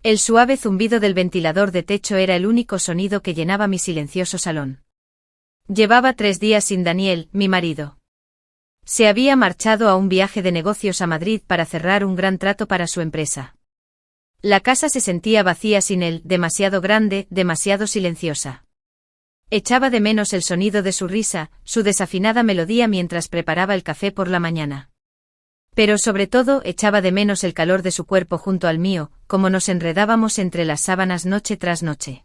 El suave zumbido del ventilador de techo era el único sonido que llenaba mi silencioso salón. Llevaba 3 días sin Daniel, mi marido. Se había marchado a un viaje de negocios a Madrid para cerrar un gran trato para su empresa. La casa se sentía vacía sin él, demasiado grande, demasiado silenciosa. Echaba de menos el sonido de su risa, su desafinada melodía mientras preparaba el café por la mañana. Pero sobre todo echaba de menos el calor de su cuerpo junto al mío, como nos enredábamos entre las sábanas noche tras noche.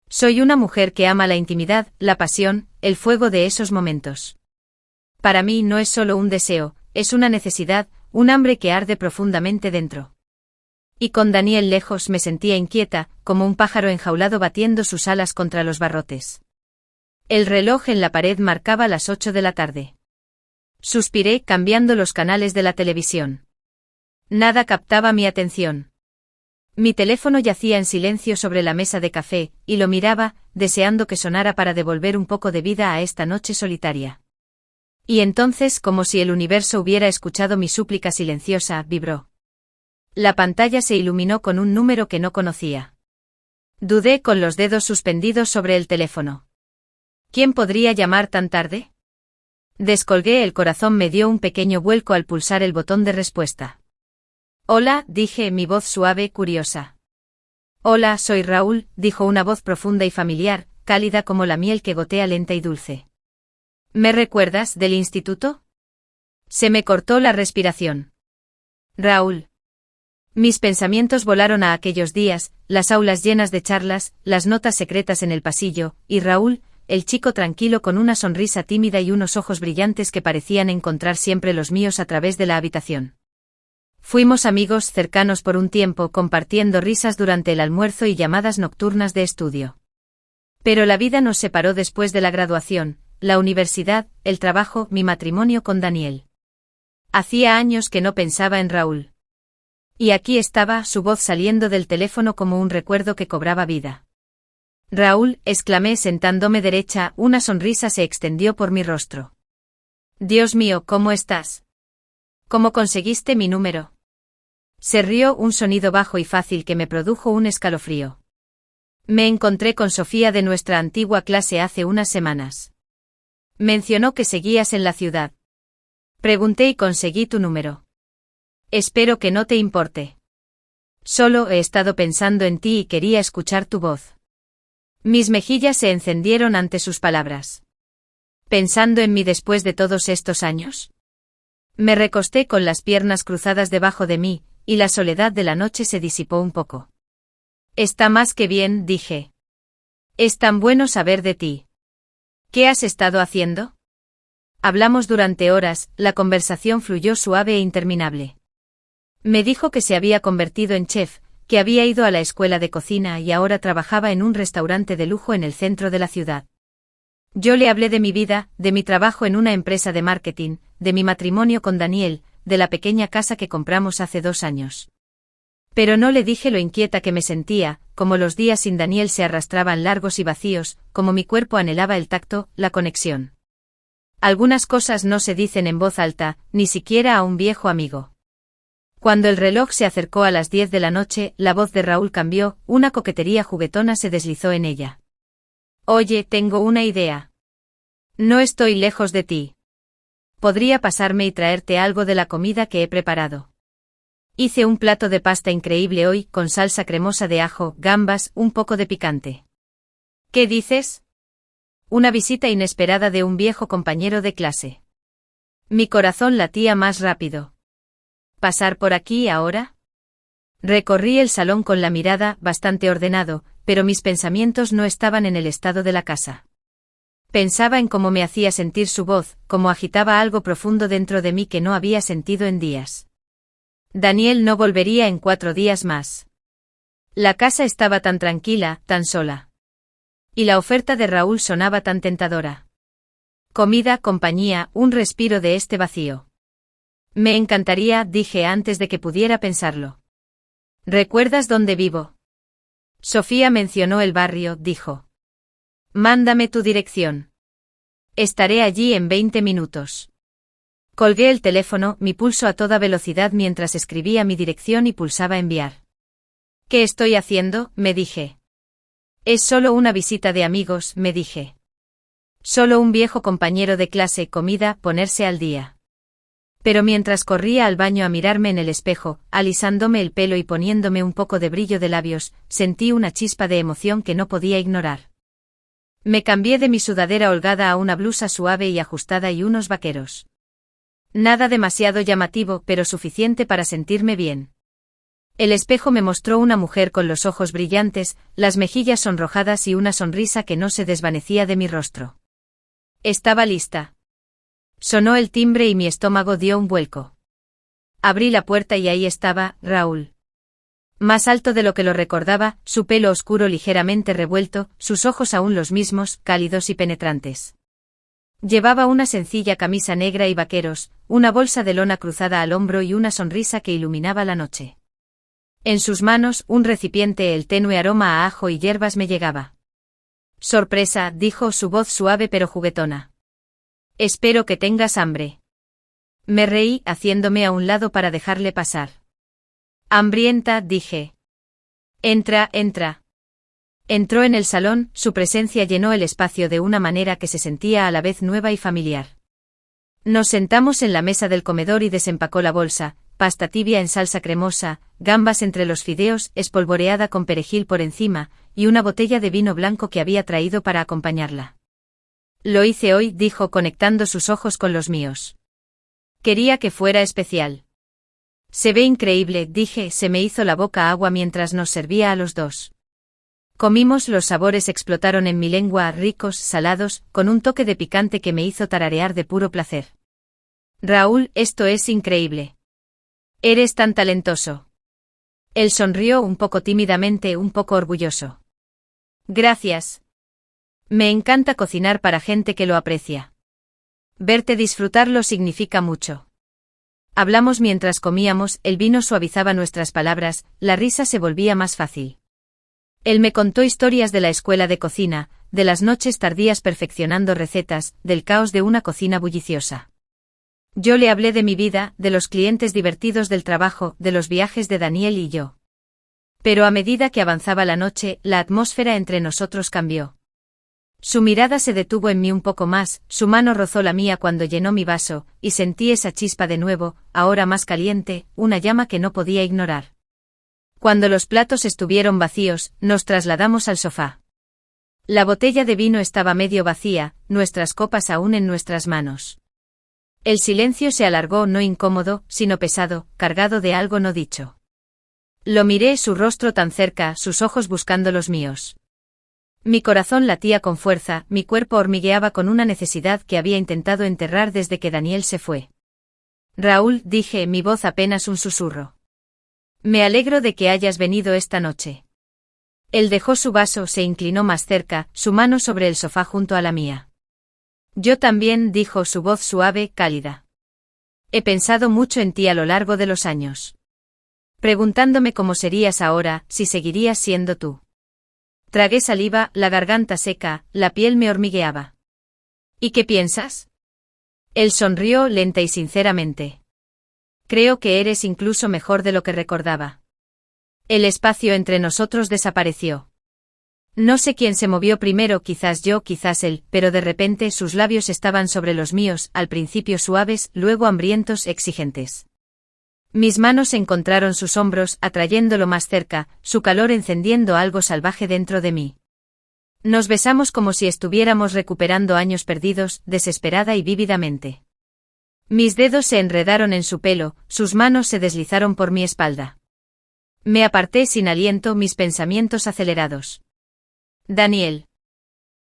Soy una mujer que ama la intimidad, la pasión, el fuego de esos momentos. Para mí no es solo un deseo, es una necesidad, un hambre que arde profundamente dentro. Y con Daniel lejos me sentía inquieta, como un pájaro enjaulado batiendo sus alas contra los barrotes. El reloj en la pared marcaba las 8 de la tarde. Suspiré cambiando los canales de la televisión. Nada captaba mi atención. Mi teléfono yacía en silencio sobre la mesa de café, y lo miraba, deseando que sonara para devolver un poco de vida a esta noche solitaria. Y entonces, como si el universo hubiera escuchado mi súplica silenciosa, vibró. La pantalla se iluminó con un número que no conocía. Dudé con los dedos suspendidos sobre el teléfono. ¿Quién podría llamar tan tarde? Descolgué, el corazón me dio un pequeño vuelco al pulsar el botón de respuesta. Hola, dije, mi voz suave, curiosa. Hola, soy Raúl, dijo una voz profunda y familiar, cálida como la miel que gotea lenta y dulce. ¿Me recuerdas del instituto? Se me cortó la respiración. Raúl. Mis pensamientos volaron a aquellos días, las aulas llenas de charlas, las notas secretas en el pasillo, y Raúl, el chico tranquilo con una sonrisa tímida y unos ojos brillantes que parecían encontrar siempre los míos a través de la habitación. Fuimos amigos cercanos por un tiempo, compartiendo risas durante el almuerzo y llamadas nocturnas de estudio. Pero la vida nos separó después de la graduación, la universidad, el trabajo, mi matrimonio con Daniel. Hacía años que no pensaba en Raúl. Y aquí estaba, su voz saliendo del teléfono como un recuerdo que cobraba vida. Raúl, exclamé sentándome derecha, una sonrisa se extendió por mi rostro. Dios mío, ¿cómo estás? ¿Cómo conseguiste mi número? Se rió, un sonido bajo y fácil que me produjo un escalofrío. Me encontré con Sofía de nuestra antigua clase hace unas semanas. Mencionó que seguías en la ciudad. Pregunté y conseguí tu número. Espero que no te importe. Solo he estado pensando en ti y quería escuchar tu voz. Mis mejillas se encendieron ante sus palabras. ¿Pensando en mí después de todos estos años? Me recosté con las piernas cruzadas debajo de mí, y la soledad de la noche se disipó un poco. Está más que bien, dije. Es tan bueno saber de ti. ¿Qué has estado haciendo? Hablamos durante horas, la conversación fluyó suave e interminable. Me dijo que se había convertido en chef, que había ido a la escuela de cocina y ahora trabajaba en un restaurante de lujo en el centro de la ciudad. Yo le hablé de mi vida, de mi trabajo en una empresa de marketing, de mi matrimonio con Daniel, de la pequeña casa que compramos hace 2 años. Pero no le dije lo inquieta que me sentía, como los días sin Daniel se arrastraban largos y vacíos, como mi cuerpo anhelaba el tacto, la conexión. Algunas cosas no se dicen en voz alta, ni siquiera a un viejo amigo. Cuando el reloj se acercó a las 10 de la noche, la voz de Raúl cambió, una coquetería juguetona se deslizó en ella. Oye, tengo una idea. No estoy lejos de ti. Podría pasarme y traerte algo de la comida que he preparado. Hice un plato de pasta increíble hoy, con salsa cremosa de ajo, gambas, un poco de picante. ¿Qué dices? Una visita inesperada de un viejo compañero de clase. Mi corazón latía más rápido. ¿Pasar por aquí ahora? Recorrí el salón con la mirada, bastante ordenado, pero mis pensamientos no estaban en el estado de la casa. Pensaba en cómo me hacía sentir su voz, cómo agitaba algo profundo dentro de mí que no había sentido en días. Daniel no volvería en 4 días más. La casa estaba tan tranquila, tan sola. Y la oferta de Raúl sonaba tan tentadora. Comida, compañía, un respiro de este vacío. Me encantaría, dije antes de que pudiera pensarlo. ¿Recuerdas dónde vivo? Sofía mencionó el barrio, dijo. Mándame tu dirección. Estaré allí en 20 minutos. Colgué el teléfono, mi pulso a toda velocidad mientras escribía mi dirección y pulsaba enviar. ¿Qué estoy haciendo?, me dije. Es solo una visita de amigos, me dije. Solo un viejo compañero de clase, comida, ponerse al día. Pero mientras corría al baño a mirarme en el espejo, alisándome el pelo y poniéndome un poco de brillo de labios, sentí una chispa de emoción que no podía ignorar. Me cambié de mi sudadera holgada a una blusa suave y ajustada y unos vaqueros. Nada demasiado llamativo, pero suficiente para sentirme bien. El espejo me mostró una mujer con los ojos brillantes, las mejillas sonrojadas y una sonrisa que no se desvanecía de mi rostro. Estaba lista. Sonó el timbre y mi estómago dio un vuelco. Abrí la puerta y ahí estaba, Raúl. Más alto de lo que lo recordaba, su pelo oscuro ligeramente revuelto, sus ojos aún los mismos, cálidos y penetrantes. Llevaba una sencilla camisa negra y vaqueros, una bolsa de lona cruzada al hombro y una sonrisa que iluminaba la noche. En sus manos, un recipiente, el tenue aroma a ajo y hierbas me llegaba. Sorpresa, dijo, su voz suave pero juguetona. Espero que tengas hambre. Me reí, haciéndome a un lado para dejarle pasar. Hambrienta, dije. Entra, entra. Entró en el salón, su presencia llenó el espacio de una manera que se sentía a la vez nueva y familiar. Nos sentamos en la mesa del comedor y desempacó la bolsa, pasta tibia en salsa cremosa, gambas entre los fideos, espolvoreada con perejil por encima, y una botella de vino blanco que había traído para acompañarla. Lo hice hoy, dijo conectando sus ojos con los míos. Quería que fuera especial. Se ve increíble, dije, se me hizo la boca agua mientras nos servía a los dos. Comimos, los sabores explotaron en mi lengua, ricos, salados, con un toque de picante que me hizo tararear de puro placer. Raúl, esto es increíble. Eres tan talentoso. Él sonrió un poco tímidamente, un poco orgulloso. Gracias. Me encanta cocinar para gente que lo aprecia. Verte disfrutarlo significa mucho. Hablamos mientras comíamos, el vino suavizaba nuestras palabras, la risa se volvía más fácil. Él me contó historias de la escuela de cocina, de las noches tardías perfeccionando recetas, del caos de una cocina bulliciosa. Yo le hablé de mi vida, de los clientes divertidos del trabajo, de los viajes de Daniel y yo. Pero a medida que avanzaba la noche, la atmósfera entre nosotros cambió. Su mirada se detuvo en mí un poco más, su mano rozó la mía cuando llenó mi vaso, y sentí esa chispa de nuevo, ahora más caliente, una llama que no podía ignorar. Cuando los platos estuvieron vacíos, nos trasladamos al sofá. La botella de vino estaba medio vacía, nuestras copas aún en nuestras manos. El silencio se alargó, no incómodo, sino pesado, cargado de algo no dicho. Lo miré, su rostro tan cerca, sus ojos buscando los míos. Mi corazón latía con fuerza, mi cuerpo hormigueaba con una necesidad que había intentado enterrar desde que Daniel se fue. Raúl, dije, mi voz apenas un susurro. Me alegro de que hayas venido esta noche. Él dejó su vaso, se inclinó más cerca, su mano sobre el sofá junto a la mía. Yo también, dijo, su voz suave, cálida. He pensado mucho en ti a lo largo de los años. Preguntándome cómo serías ahora, si seguirías siendo tú. Tragué saliva, la garganta seca, la piel me hormigueaba. ¿Y qué piensas? Él sonrió lenta y sinceramente. Creo que eres incluso mejor de lo que recordaba. El espacio entre nosotros desapareció. No sé quién se movió primero, quizás yo, quizás él, pero de repente sus labios estaban sobre los míos, al principio suaves, luego hambrientos, exigentes. Mis manos encontraron sus hombros, atrayéndolo más cerca, su calor encendiendo algo salvaje dentro de mí. Nos besamos como si estuviéramos recuperando años perdidos, desesperada y vívidamente. Mis dedos se enredaron en su pelo, sus manos se deslizaron por mi espalda. Me aparté sin aliento, mis pensamientos acelerados. Daniel.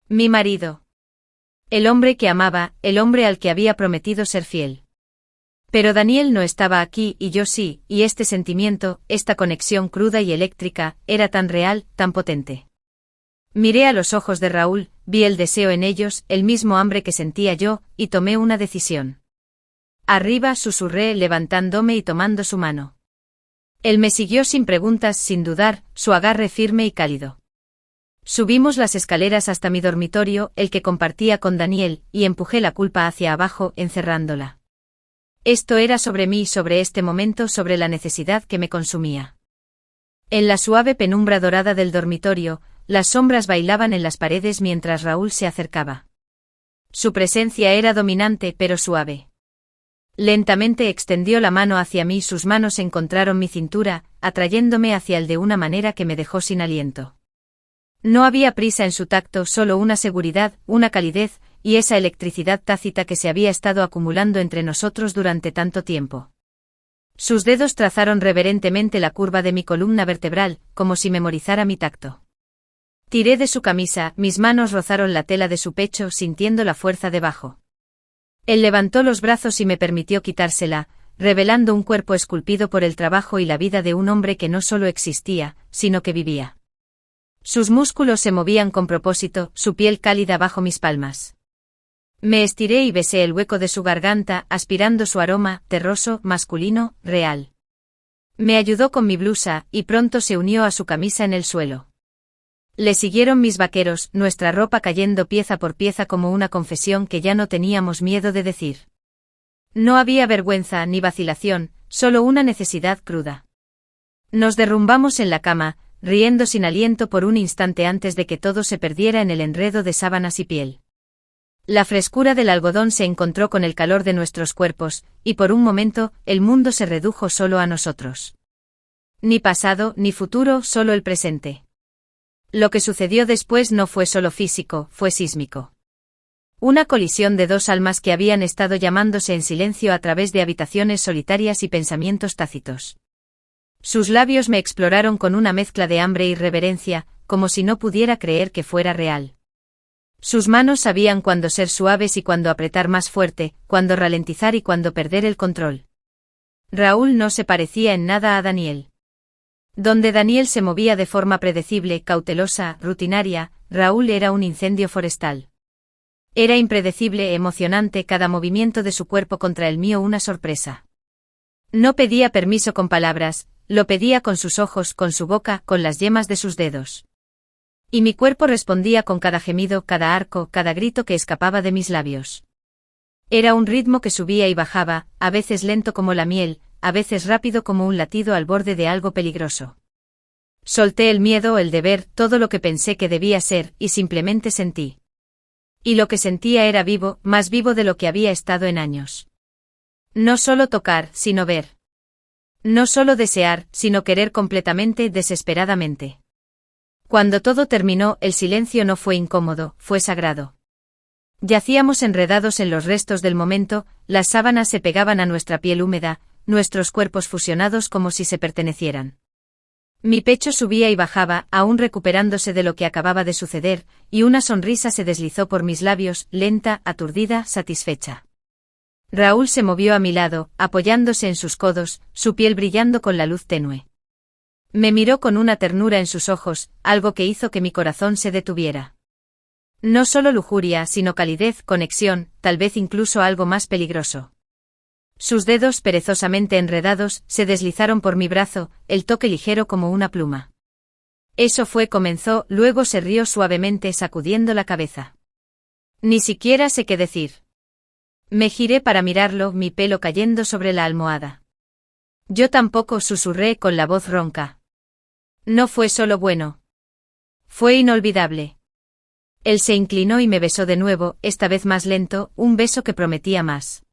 Mi marido. El hombre que amaba, el hombre al que había prometido ser fiel. Pero Daniel no estaba aquí y yo sí, y este sentimiento, esta conexión cruda y eléctrica, era tan real, tan potente. Miré a los ojos de Raúl, vi el deseo en ellos, el mismo hambre que sentía yo, y tomé una decisión. Arriba, susurré, levantándome y tomando su mano. Él me siguió sin preguntas, sin dudar, su agarre firme y cálido. Subimos las escaleras hasta mi dormitorio, el que compartía con Daniel, y empujé la culpa hacia abajo, encerrándola. Esto era sobre mí, sobre este momento, sobre la necesidad que me consumía. En la suave penumbra dorada del dormitorio, las sombras bailaban en las paredes mientras Raúl se acercaba. Su presencia era dominante pero suave. Lentamente extendió la mano hacia mí, sus manos encontraron mi cintura, atrayéndome hacia él de una manera que me dejó sin aliento. No había prisa en su tacto, solo una seguridad, una calidez, y esa electricidad tácita que se había estado acumulando entre nosotros durante tanto tiempo. Sus dedos trazaron reverentemente la curva de mi columna vertebral, como si memorizara mi tacto. Tiré de su camisa, mis manos rozaron la tela de su pecho, sintiendo la fuerza debajo. Él levantó los brazos y me permitió quitársela, revelando un cuerpo esculpido por el trabajo y la vida de un hombre que no solo existía, sino que vivía. Sus músculos se movían con propósito, su piel cálida bajo mis palmas. Me estiré y besé el hueco de su garganta, aspirando su aroma, terroso, masculino, real. Me ayudó con mi blusa, y pronto se unió a su camisa en el suelo. Le siguieron mis vaqueros, nuestra ropa cayendo pieza por pieza como una confesión que ya no teníamos miedo de decir. No había vergüenza ni vacilación, solo una necesidad cruda. Nos derrumbamos en la cama, riendo sin aliento por un instante antes de que todo se perdiera en el enredo de sábanas y piel. La frescura del algodón se encontró con el calor de nuestros cuerpos, y por un momento, el mundo se redujo solo a nosotros. Ni pasado, ni futuro, solo el presente. Lo que sucedió después no fue solo físico, fue sísmico. Una colisión de dos almas que habían estado llamándose en silencio a través de habitaciones solitarias y pensamientos tácitos. Sus labios me exploraron con una mezcla de hambre y reverencia, como si no pudiera creer que fuera real. Sus manos sabían cuándo ser suaves y cuándo apretar más fuerte, cuándo ralentizar y cuándo perder el control. Raúl no se parecía en nada a Daniel. Donde Daniel se movía de forma predecible, cautelosa, rutinaria, Raúl era un incendio forestal. Era impredecible, emocionante, cada movimiento de su cuerpo contra el mío una sorpresa. No pedía permiso con palabras, lo pedía con sus ojos, con su boca, con las yemas de sus dedos. Y mi cuerpo respondía con cada gemido, cada arco, cada grito que escapaba de mis labios. Era un ritmo que subía y bajaba, a veces lento como la miel, a veces rápido como un latido al borde de algo peligroso. Solté el miedo, el deber, todo lo que pensé que debía ser, y simplemente sentí. Y lo que sentía era vivo, más vivo de lo que había estado en años. No solo tocar, sino ver. No solo desear, sino querer completamente, desesperadamente. Cuando todo terminó, el silencio no fue incómodo, fue sagrado. Yacíamos enredados en los restos del momento, las sábanas se pegaban a nuestra piel húmeda, nuestros cuerpos fusionados como si se pertenecieran. Mi pecho subía y bajaba, aún recuperándose de lo que acababa de suceder, y una sonrisa se deslizó por mis labios, lenta, aturdida, satisfecha. Raúl se movió a mi lado, apoyándose en sus codos, su piel brillando con la luz tenue. Me miró con una ternura en sus ojos, algo que hizo que mi corazón se detuviera. No solo lujuria, sino calidez, conexión, tal vez incluso algo más peligroso. Sus dedos, perezosamente enredados, se deslizaron por mi brazo, el toque ligero como una pluma. Eso fue, comenzó, luego se rió suavemente sacudiendo la cabeza. Ni siquiera sé qué decir. Me giré para mirarlo, mi pelo cayendo sobre la almohada. Yo tampoco, susurré con la voz ronca. No fue solo bueno. Fue inolvidable. Él se inclinó y me besó de nuevo, esta vez más lento, un beso que prometía más.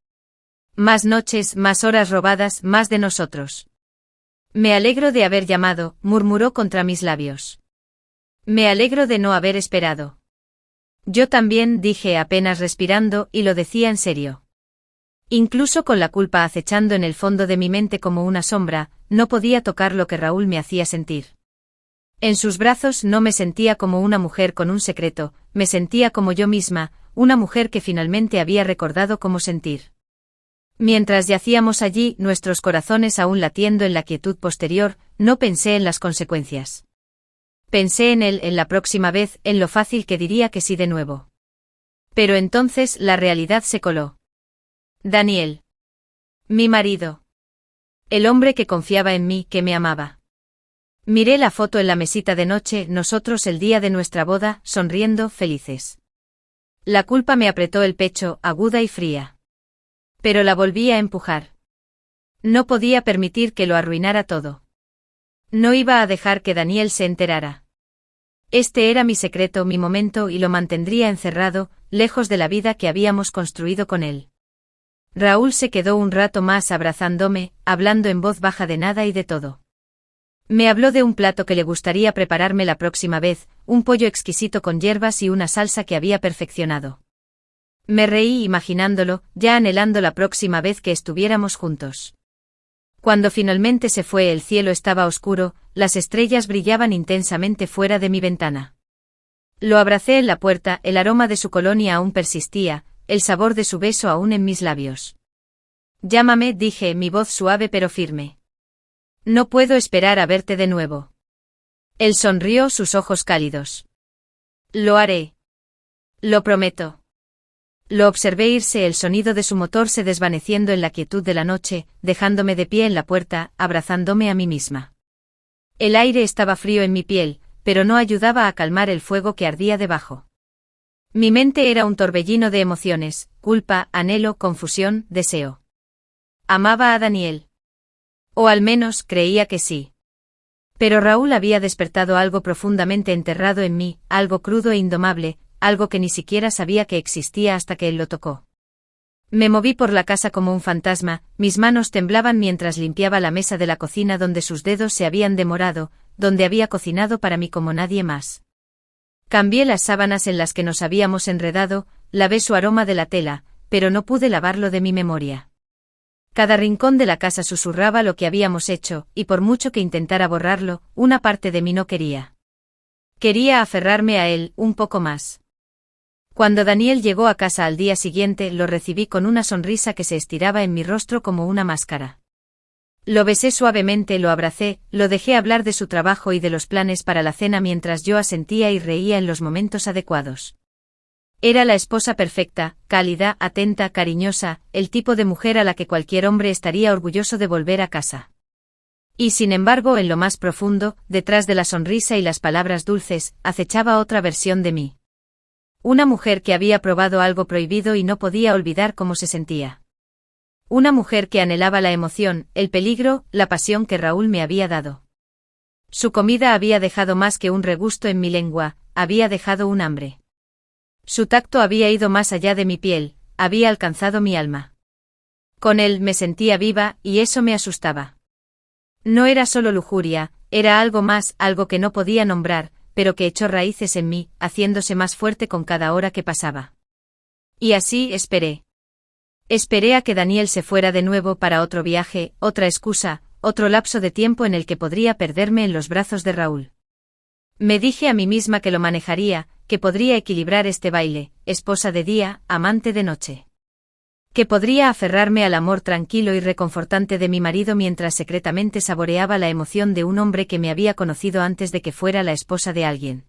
Más noches, más horas robadas, más de nosotros. Me alegro de haber llamado, murmuró contra mis labios. Me alegro de no haber esperado. Yo también, dije apenas respirando, y lo decía en serio. Incluso con la culpa acechando en el fondo de mi mente como una sombra, no podía tocar lo que Raúl me hacía sentir. En sus brazos no me sentía como una mujer con un secreto, me sentía como yo misma, una mujer que finalmente había recordado cómo sentir. Mientras yacíamos allí, nuestros corazones aún latiendo en la quietud posterior, no pensé en las consecuencias. Pensé en él, en la próxima vez, en lo fácil que diría que sí de nuevo. Pero entonces la realidad se coló. Daniel. Mi marido. El hombre que confiaba en mí, que me amaba. Miré la foto en la mesita de noche, nosotros el día de nuestra boda, sonriendo, felices. La culpa me apretó el pecho, aguda y fría. Pero la volví a empujar. No podía permitir que lo arruinara todo. No iba a dejar que Daniel se enterara. Este era mi secreto, mi momento, y lo mantendría encerrado, lejos de la vida que habíamos construido con él. Raúl se quedó un rato más abrazándome, hablando en voz baja de nada y de todo. Me habló de un plato que le gustaría prepararme la próxima vez, un pollo exquisito con hierbas y una salsa que había perfeccionado. Me reí imaginándolo, ya anhelando la próxima vez que estuviéramos juntos. Cuando finalmente se fue, el cielo estaba oscuro, las estrellas brillaban intensamente fuera de mi ventana. Lo abracé en la puerta, el aroma de su colonia aún persistía, el sabor de su beso aún en mis labios. Llámame, dije, mi voz suave pero firme. No puedo esperar a verte de nuevo. Él sonrió, sus ojos cálidos. Lo haré. Lo prometo. Lo observé irse, el sonido de su motor se desvaneciendo en la quietud de la noche, dejándome de pie en la puerta, abrazándome a mí misma. El aire estaba frío en mi piel, pero no ayudaba a calmar el fuego que ardía debajo. Mi mente era un torbellino de emociones, culpa, anhelo, confusión, deseo. Amaba a Daniel. O al menos creía que sí. Pero Raúl había despertado algo profundamente enterrado en mí, algo crudo e indomable, algo que ni siquiera sabía que existía hasta que él lo tocó. Me moví por la casa como un fantasma, mis manos temblaban mientras limpiaba la mesa de la cocina donde sus dedos se habían demorado, donde había cocinado para mí como nadie más. Cambié las sábanas en las que nos habíamos enredado, lavé su aroma de la tela, pero no pude lavarlo de mi memoria. Cada rincón de la casa susurraba lo que habíamos hecho, y por mucho que intentara borrarlo, una parte de mí no quería. Quería aferrarme a él, un poco más. Cuando Daniel llegó a casa al día siguiente, lo recibí con una sonrisa que se estiraba en mi rostro como una máscara. Lo besé suavemente, lo abracé, lo dejé hablar de su trabajo y de los planes para la cena mientras yo asentía y reía en los momentos adecuados. Era la esposa perfecta, cálida, atenta, cariñosa, el tipo de mujer a la que cualquier hombre estaría orgulloso de volver a casa. Y sin embargo, en lo más profundo, detrás de la sonrisa y las palabras dulces, acechaba otra versión de mí. Una mujer que había probado algo prohibido y no podía olvidar cómo se sentía. Una mujer que anhelaba la emoción, el peligro, la pasión que Raúl me había dado. Su comida había dejado más que un regusto en mi lengua, había dejado un hambre. Su tacto había ido más allá de mi piel, había alcanzado mi alma. Con él me sentía viva, y eso me asustaba. No era solo lujuria, era algo más, algo que no podía nombrar, pero que echó raíces en mí, haciéndose más fuerte con cada hora que pasaba. Y así esperé. Esperé a que Daniel se fuera de nuevo para otro viaje, otra excusa, otro lapso de tiempo en el que podría perderme en los brazos de Raúl. Me dije a mí misma que lo manejaría, que podría equilibrar este baile, esposa de día, amante de noche. Que podría aferrarme al amor tranquilo y reconfortante de mi marido mientras secretamente saboreaba la emoción de un hombre que me había conocido antes de que fuera la esposa de alguien.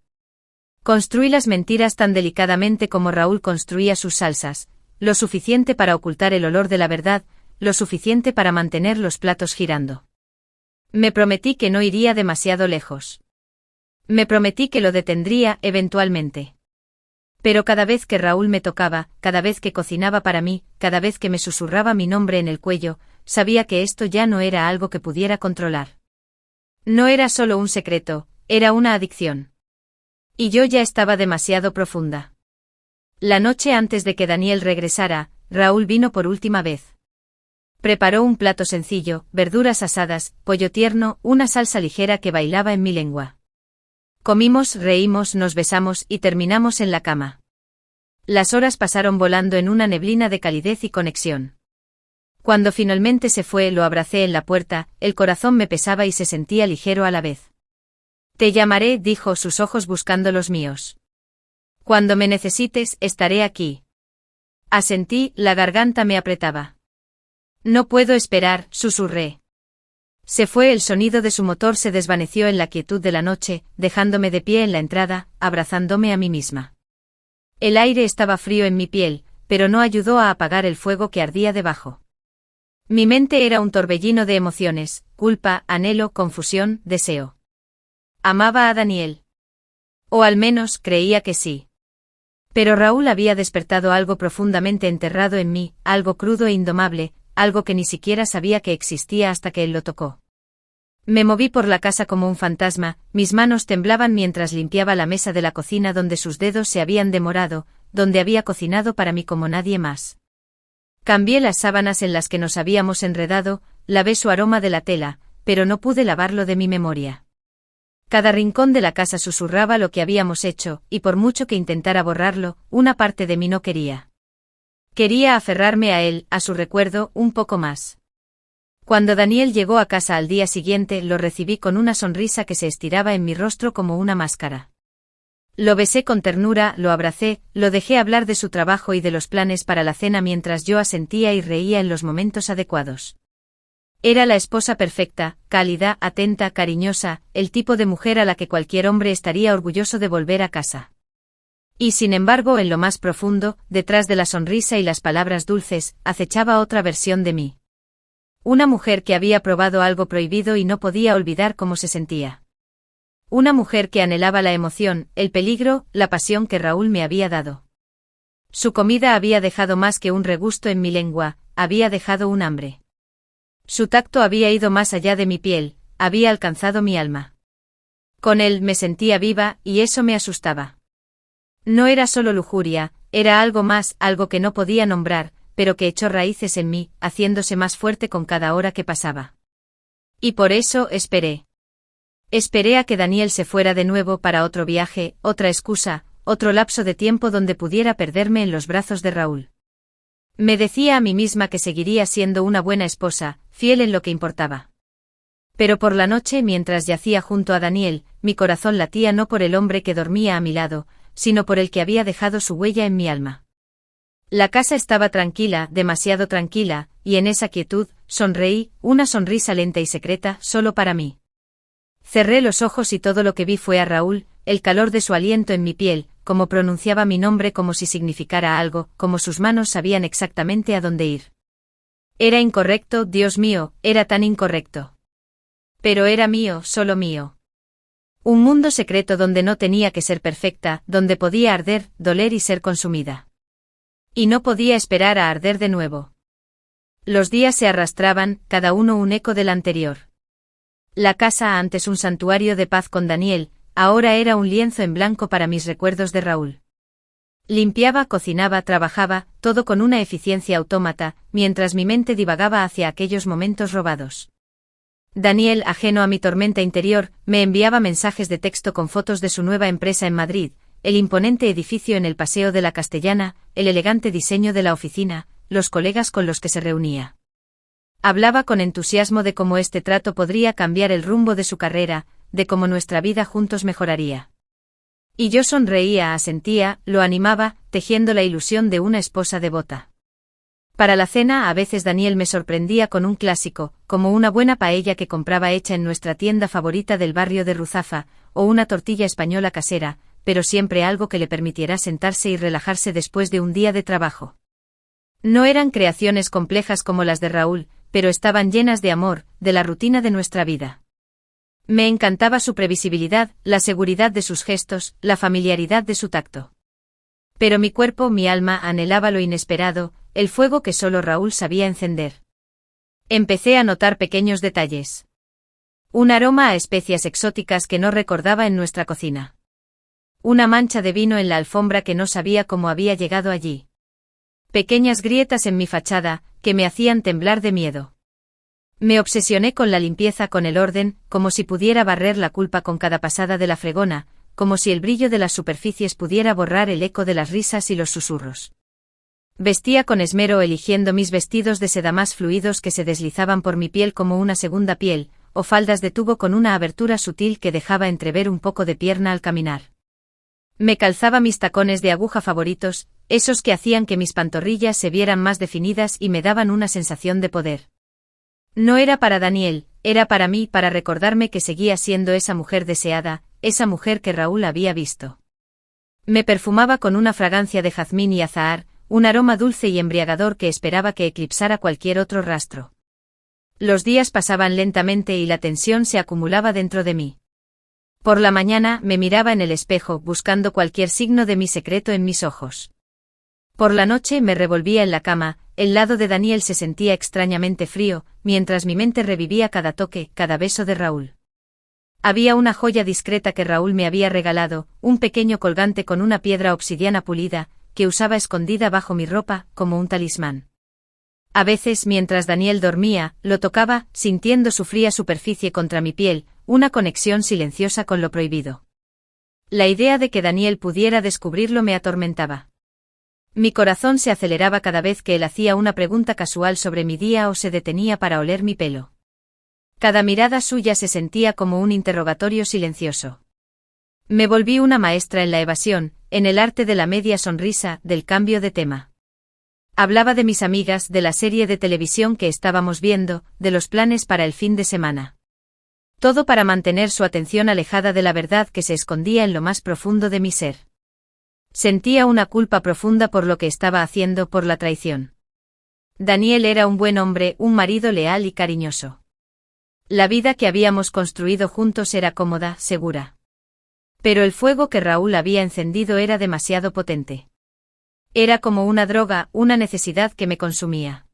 Construí las mentiras tan delicadamente como Raúl construía sus salsas, lo suficiente para ocultar el olor de la verdad, lo suficiente para mantener los platos girando. Me prometí que no iría demasiado lejos. Me prometí que lo detendría eventualmente. Pero cada vez que Raúl me tocaba, cada vez que cocinaba para mí, cada vez que me susurraba mi nombre en el cuello, sabía que esto ya no era algo que pudiera controlar. No era solo un secreto, era una adicción. Y yo ya estaba demasiado profunda. La noche antes de que Daniel regresara, Raúl vino por última vez. Preparó un plato sencillo, verduras asadas, pollo tierno, una salsa ligera que bailaba en mi lengua. Comimos, reímos, nos besamos y terminamos en la cama. Las horas pasaron volando en una neblina de calidez y conexión. Cuando finalmente se fue, lo abracé en la puerta, el corazón me pesaba y se sentía ligero a la vez. Te llamaré, dijo, sus ojos buscando los míos. Cuando me necesites, estaré aquí. Asentí, la garganta me apretaba. No puedo esperar, susurré. Se fue, el sonido de su motor se desvaneció en la quietud de la noche, dejándome de pie en la entrada, abrazándome a mí misma. El aire estaba frío en mi piel, pero no ayudó a apagar el fuego que ardía debajo. Mi mente era un torbellino de emociones, culpa, anhelo, confusión, deseo. Amaba a Daniel. O al menos creía que sí. Pero Raúl había despertado algo profundamente enterrado en mí, algo crudo e indomable, algo que ni siquiera sabía que existía hasta que él lo tocó. Me moví por la casa como un fantasma, mis manos temblaban mientras limpiaba la mesa de la cocina donde sus dedos se habían demorado, donde había cocinado para mí como nadie más. Cambié las sábanas en las que nos habíamos enredado, lavé su aroma de la tela, pero no pude lavarlo de mi memoria. Cada rincón de la casa susurraba lo que habíamos hecho, y por mucho que intentara borrarlo, una parte de mí no quería. Quería aferrarme a él, a su recuerdo, un poco más. Cuando Daniel llegó a casa al día siguiente, lo recibí con una sonrisa que se estiraba en mi rostro como una máscara. Lo besé con ternura, lo abracé, lo dejé hablar de su trabajo y de los planes para la cena mientras yo asentía y reía en los momentos adecuados. Era la esposa perfecta, cálida, atenta, cariñosa, el tipo de mujer a la que cualquier hombre estaría orgulloso de volver a casa. Y sin embargo, en lo más profundo, detrás de la sonrisa y las palabras dulces, acechaba otra versión de mí. Una mujer que había probado algo prohibido y no podía olvidar cómo se sentía. Una mujer que anhelaba la emoción, el peligro, la pasión que Raúl me había dado. Su comida había dejado más que un regusto en mi lengua, había dejado un hambre. Su tacto había ido más allá de mi piel, había alcanzado mi alma. Con él me sentía viva, y eso me asustaba. No era solo lujuria, era algo más, algo que no podía nombrar, pero que echó raíces en mí, haciéndose más fuerte con cada hora que pasaba. Y por eso esperé. Esperé a que Daniel se fuera de nuevo para otro viaje, otra excusa, otro lapso de tiempo donde pudiera perderme en los brazos de Raúl. Me decía a mí misma que seguiría siendo una buena esposa, fiel en lo que importaba. Pero por la noche, mientras yacía junto a Daniel, mi corazón latía no por el hombre que dormía a mi lado, sino por el que había dejado su huella en mi alma. La casa estaba tranquila, demasiado tranquila, y en esa quietud, sonreí, una sonrisa lenta y secreta, solo para mí. Cerré los ojos y todo lo que vi fue a Raúl, el calor de su aliento en mi piel, como pronunciaba mi nombre como si significara algo, como sus manos sabían exactamente a dónde ir. Era incorrecto, Dios mío, era tan incorrecto. Pero era mío, solo mío. Un mundo secreto donde no tenía que ser perfecta, donde podía arder, doler y ser consumida. Y no podía esperar a arder de nuevo. Los días se arrastraban, cada uno un eco del anterior. La casa, antes un santuario de paz con Daniel, ahora era un lienzo en blanco para mis recuerdos de Raúl. Limpiaba, cocinaba, trabajaba, todo con una eficiencia autómata, mientras mi mente divagaba hacia aquellos momentos robados. Daniel, ajeno a mi tormenta interior, me enviaba mensajes de texto con fotos de su nueva empresa en Madrid, el imponente edificio en el Paseo de la Castellana, el elegante diseño de la oficina, los colegas con los que se reunía. Hablaba con entusiasmo de cómo este trato podría cambiar el rumbo de su carrera, de cómo nuestra vida juntos mejoraría. Y yo sonreía, asentía, lo animaba, tejiendo la ilusión de una esposa devota. Para la cena a veces Daniel me sorprendía con un clásico, como una buena paella que compraba hecha en nuestra tienda favorita del barrio de Ruzafa, o una tortilla española casera, pero siempre algo que le permitiera sentarse y relajarse después de un día de trabajo. No eran creaciones complejas como las de Raúl, pero estaban llenas de amor, de la rutina de nuestra vida. Me encantaba su previsibilidad, la seguridad de sus gestos, la familiaridad de su tacto. Pero mi cuerpo, mi alma anhelaba lo inesperado, el fuego que solo Raúl sabía encender. Empecé a notar pequeños detalles. Un aroma a especias exóticas que no recordaba en nuestra cocina. Una mancha de vino en la alfombra que no sabía cómo había llegado allí. Pequeñas grietas en mi fachada, que me hacían temblar de miedo. Me obsesioné con la limpieza, con el orden, como si pudiera barrer la culpa con cada pasada de la fregona, como si el brillo de las superficies pudiera borrar el eco de las risas y los susurros. Vestía con esmero, eligiendo mis vestidos de seda más fluidos que se deslizaban por mi piel como una segunda piel, o faldas de tubo con una abertura sutil que dejaba entrever un poco de pierna al caminar. Me calzaba mis tacones de aguja favoritos, esos que hacían que mis pantorrillas se vieran más definidas y me daban una sensación de poder. No era para Daniel, era para mí, para recordarme que seguía siendo esa mujer deseada, esa mujer que Raúl había visto. Me perfumaba con una fragancia de jazmín y azahar, un aroma dulce y embriagador que esperaba que eclipsara cualquier otro rastro. Los días pasaban lentamente y la tensión se acumulaba dentro de mí. Por la mañana me miraba en el espejo buscando cualquier signo de mi secreto en mis ojos. Por la noche me revolvía en la cama, el lado de Daniel se sentía extrañamente frío, mientras mi mente revivía cada toque, cada beso de Raúl. Había una joya discreta que Raúl me había regalado, un pequeño colgante con una piedra obsidiana pulida, que usaba escondida bajo mi ropa, como un talismán. A veces, mientras Daniel dormía, lo tocaba, sintiendo su fría superficie contra mi piel, una conexión silenciosa con lo prohibido. La idea de que Daniel pudiera descubrirlo me atormentaba. Mi corazón se aceleraba cada vez que él hacía una pregunta casual sobre mi día o se detenía para oler mi pelo. Cada mirada suya se sentía como un interrogatorio silencioso. Me volví una maestra en la evasión, en el arte de la media sonrisa, del cambio de tema. Hablaba de mis amigas, de la serie de televisión que estábamos viendo, de los planes para el fin de semana. Todo para mantener su atención alejada de la verdad que se escondía en lo más profundo de mi ser. Sentía una culpa profunda por lo que estaba haciendo, por la traición. Daniel era un buen hombre, un marido leal y cariñoso. La vida que habíamos construido juntos era cómoda, segura. Pero el fuego que Raúl había encendido era demasiado potente. Era como una droga, una necesidad que me consumía.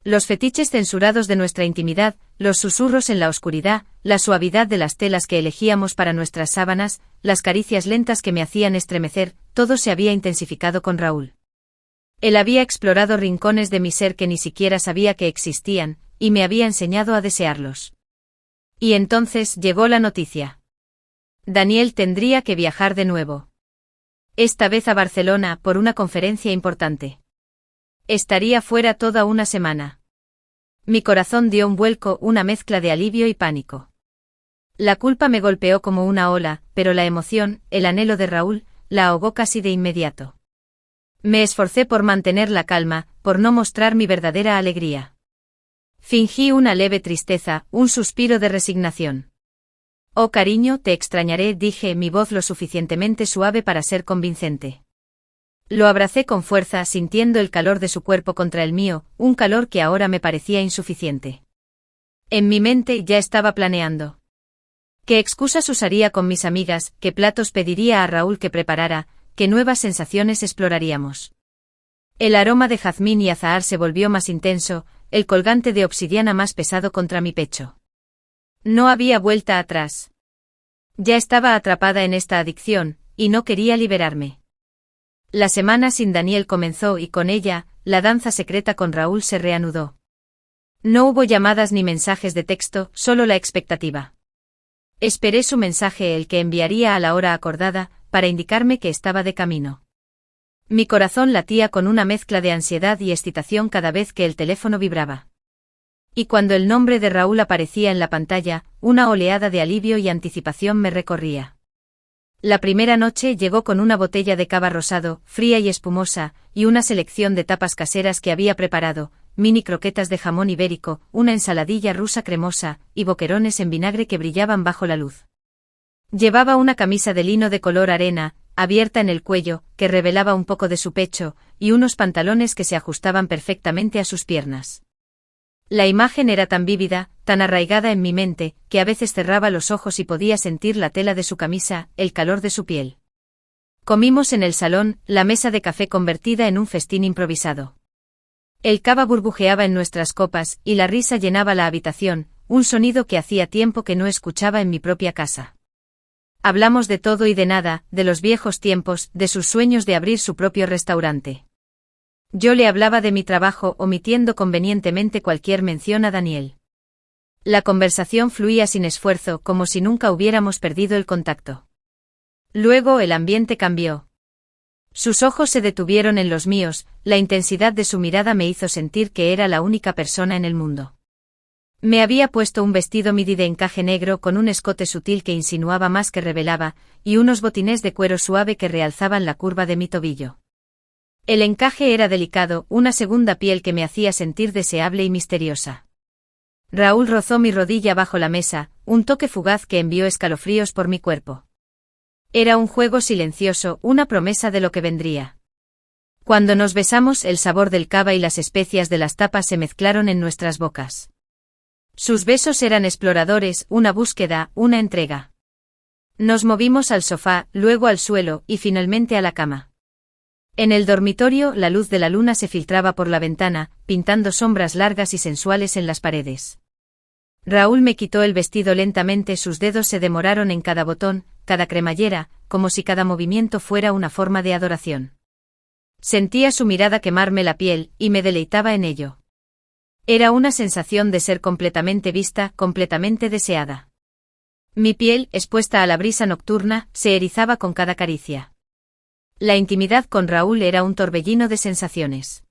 Los fetiches censurados de nuestra intimidad, los susurros en la oscuridad, la suavidad de las telas que elegíamos para nuestras sábanas, las caricias lentas que me hacían estremecer, todo se había intensificado con Raúl. Él había explorado rincones de mi ser que ni siquiera sabía que existían, y me había enseñado a desearlos. Y entonces llegó la noticia. Daniel tendría que viajar de nuevo. Esta vez a Barcelona, por una conferencia importante. Estaría fuera toda una semana. Mi corazón dio un vuelco, una mezcla de alivio y pánico. La culpa me golpeó como una ola, pero la emoción, el anhelo de Raúl, la ahogó casi de inmediato. Me esforcé por mantener la calma, por no mostrar mi verdadera alegría. Fingí una leve tristeza, un suspiro de resignación. Oh cariño, te extrañaré, dije, mi voz lo suficientemente suave para ser convincente. Lo abracé con fuerza, sintiendo el calor de su cuerpo contra el mío, un calor que ahora me parecía insuficiente. En mi mente ya estaba planeando. ¿Qué excusas usaría con mis amigas? ¿Qué platos pediría a Raúl que preparara? ¿Qué nuevas sensaciones exploraríamos? El aroma de jazmín y azahar se volvió más intenso, el colgante de obsidiana más pesado contra mi pecho. No había vuelta atrás. Ya estaba atrapada en esta adicción, y no quería liberarme. La semana sin Daniel comenzó y con ella, la danza secreta con Raúl se reanudó. No hubo llamadas ni mensajes de texto, solo la expectativa. Esperé su mensaje, el que enviaría a la hora acordada, para indicarme que estaba de camino. Mi corazón latía con una mezcla de ansiedad y excitación cada vez que el teléfono vibraba. Y cuando el nombre de Raúl aparecía en la pantalla, una oleada de alivio y anticipación me recorría. La primera noche llegó con una botella de cava rosado, fría y espumosa, y una selección de tapas caseras que había preparado, mini croquetas de jamón ibérico, una ensaladilla rusa cremosa, y boquerones en vinagre que brillaban bajo la luz. Llevaba una camisa de lino de color arena, abierta en el cuello, que revelaba un poco de su pecho, y unos pantalones que se ajustaban perfectamente a sus piernas. La imagen era tan vívida, tan arraigada en mi mente, que a veces cerraba los ojos y podía sentir la tela de su camisa, el calor de su piel. Comimos en el salón, la mesa de café convertida en un festín improvisado. El cava burbujeaba en nuestras copas, y la risa llenaba la habitación, un sonido que hacía tiempo que no escuchaba en mi propia casa. Hablamos de todo y de nada, de los viejos tiempos, de sus sueños de abrir su propio restaurante. Yo le hablaba de mi trabajo, omitiendo convenientemente cualquier mención a Daniel. La conversación fluía sin esfuerzo, como si nunca hubiéramos perdido el contacto. Luego el ambiente cambió. Sus ojos se detuvieron en los míos, la intensidad de su mirada me hizo sentir que era la única persona en el mundo. Me había puesto un vestido midi de encaje negro con un escote sutil que insinuaba más que revelaba, y unos botines de cuero suave que realzaban la curva de mi tobillo. El encaje era delicado, una segunda piel que me hacía sentir deseable y misteriosa. Raúl rozó mi rodilla bajo la mesa, un toque fugaz que envió escalofríos por mi cuerpo. Era un juego silencioso, una promesa de lo que vendría. Cuando nos besamos, el sabor del cava y las especias de las tapas se mezclaron en nuestras bocas. Sus besos eran exploradores, una búsqueda, una entrega. Nos movimos al sofá, luego al suelo, y finalmente a la cama. En el dormitorio, la luz de la luna se filtraba por la ventana, pintando sombras largas y sensuales en las paredes. Raúl me quitó el vestido lentamente, sus dedos se demoraron en cada botón, cada cremallera, como si cada movimiento fuera una forma de adoración. Sentía su mirada quemarme la piel, y me deleitaba en ello. Era una sensación de ser completamente vista, completamente deseada. Mi piel, expuesta a la brisa nocturna, se erizaba con cada caricia. La intimidad con Raúl era un torbellino de sensaciones.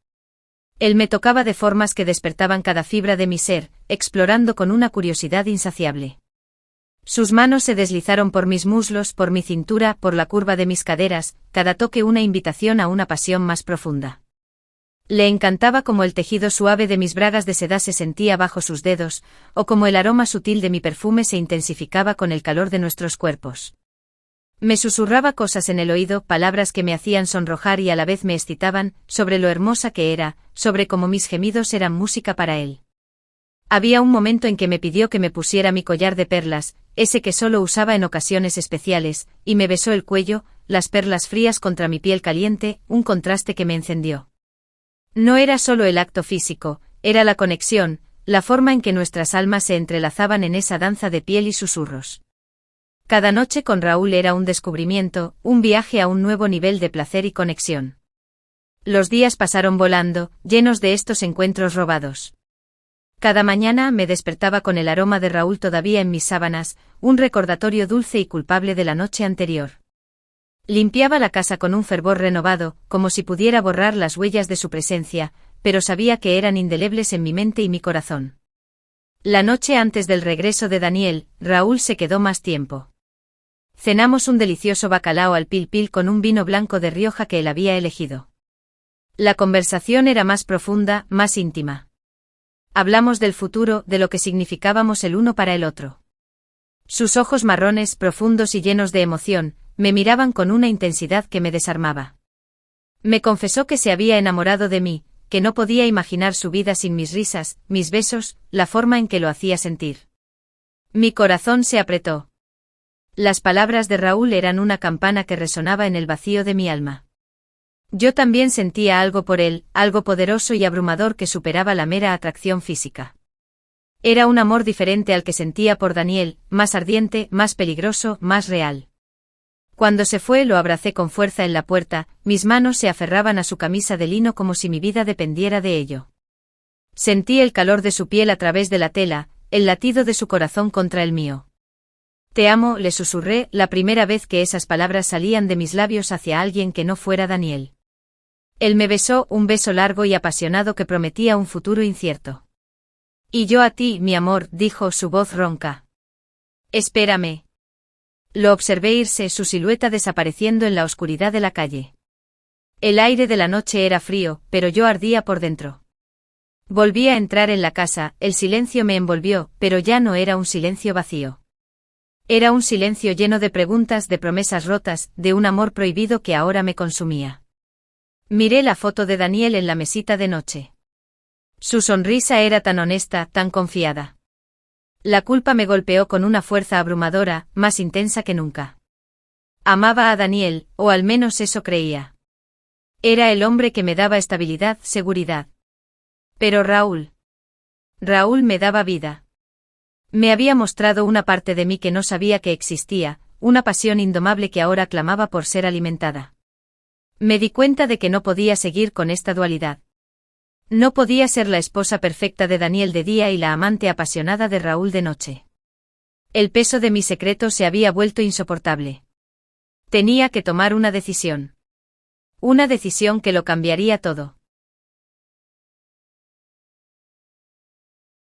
Él me tocaba de formas que despertaban cada fibra de mi ser, explorando con una curiosidad insaciable. Sus manos se deslizaron por mis muslos, por mi cintura, por la curva de mis caderas, cada toque una invitación a una pasión más profunda. Le encantaba como el tejido suave de mis bragas de seda se sentía bajo sus dedos, o como el aroma sutil de mi perfume se intensificaba con el calor de nuestros cuerpos. Me susurraba cosas en el oído, palabras que me hacían sonrojar y a la vez me excitaban, sobre lo hermosa que era, sobre cómo mis gemidos eran música para él. Había un momento en que me pidió que me pusiera mi collar de perlas, ese que solo usaba en ocasiones especiales, y me besó el cuello, las perlas frías contra mi piel caliente, un contraste que me encendió. No era solo el acto físico, era la conexión, la forma en que nuestras almas se entrelazaban en esa danza de piel y susurros. Cada noche con Raúl era un descubrimiento, un viaje a un nuevo nivel de placer y conexión. Los días pasaron volando, llenos de estos encuentros robados. Cada mañana me despertaba con el aroma de Raúl todavía en mis sábanas, un recordatorio dulce y culpable de la noche anterior. Limpiaba la casa con un fervor renovado, como si pudiera borrar las huellas de su presencia, pero sabía que eran indelebles en mi mente y mi corazón. La noche antes del regreso de Daniel, Raúl se quedó más tiempo. Cenamos un delicioso bacalao al pil pil con un vino blanco de Rioja que él había elegido. La conversación era más profunda, más íntima. Hablamos del futuro, de lo que significábamos el uno para el otro. Sus ojos marrones, profundos y llenos de emoción, me miraban con una intensidad que me desarmaba. Me confesó que se había enamorado de mí, que no podía imaginar su vida sin mis risas, mis besos, la forma en que lo hacía sentir. Mi corazón se apretó. Las palabras de Raúl eran una campana que resonaba en el vacío de mi alma. Yo también sentía algo por él, algo poderoso y abrumador que superaba la mera atracción física. Era un amor diferente al que sentía por Daniel, más ardiente, más peligroso, más real. Cuando se fue lo abracé con fuerza en la puerta, mis manos se aferraban a su camisa de lino como si mi vida dependiera de ello. Sentí el calor de su piel a través de la tela, el latido de su corazón contra el mío. Te amo, le susurré, la primera vez que esas palabras salían de mis labios hacia alguien que no fuera Daniel. Él me besó, un beso largo y apasionado que prometía un futuro incierto. Y yo a ti, mi amor, dijo su voz ronca. Espérame. Lo observé irse, su silueta desapareciendo en la oscuridad de la calle. El aire de la noche era frío, pero yo ardía por dentro. Volví a entrar en la casa, el silencio me envolvió, pero ya no era un silencio vacío. Era un silencio lleno de preguntas, de promesas rotas, de un amor prohibido que ahora me consumía. Miré la foto de Daniel en la mesita de noche. Su sonrisa era tan honesta, tan confiada. La culpa me golpeó con una fuerza abrumadora, más intensa que nunca. Amaba a Daniel, o al menos eso creía. Era el hombre que me daba estabilidad, seguridad. Pero Raúl me daba vida. Me había mostrado una parte de mí que no sabía que existía, una pasión indomable que ahora clamaba por ser alimentada. Me di cuenta de que no podía seguir con esta dualidad. No podía ser la esposa perfecta de Daniel de día y la amante apasionada de Raúl de noche. El peso de mi secreto se había vuelto insoportable. Tenía que tomar una decisión. Una decisión que lo cambiaría todo.